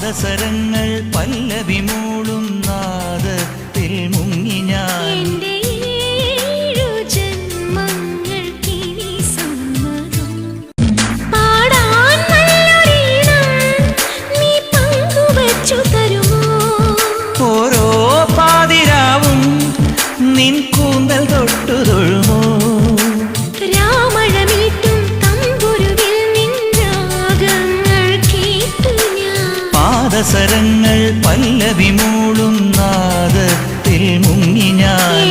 പാദസരങ്ങൾ പല്ലവി മൂളും നാദത്തിൽ മുങ്ങി ഞാൻ. ഓരോ പാതിരാവും നിൻ കൂന്തൽ തൊട്ടു തൊഴുമോ? പാദസരങ്ങൾ പല്ലവി മൂളും നാദത്തിൽ മുങ്ങി ഞാൻ.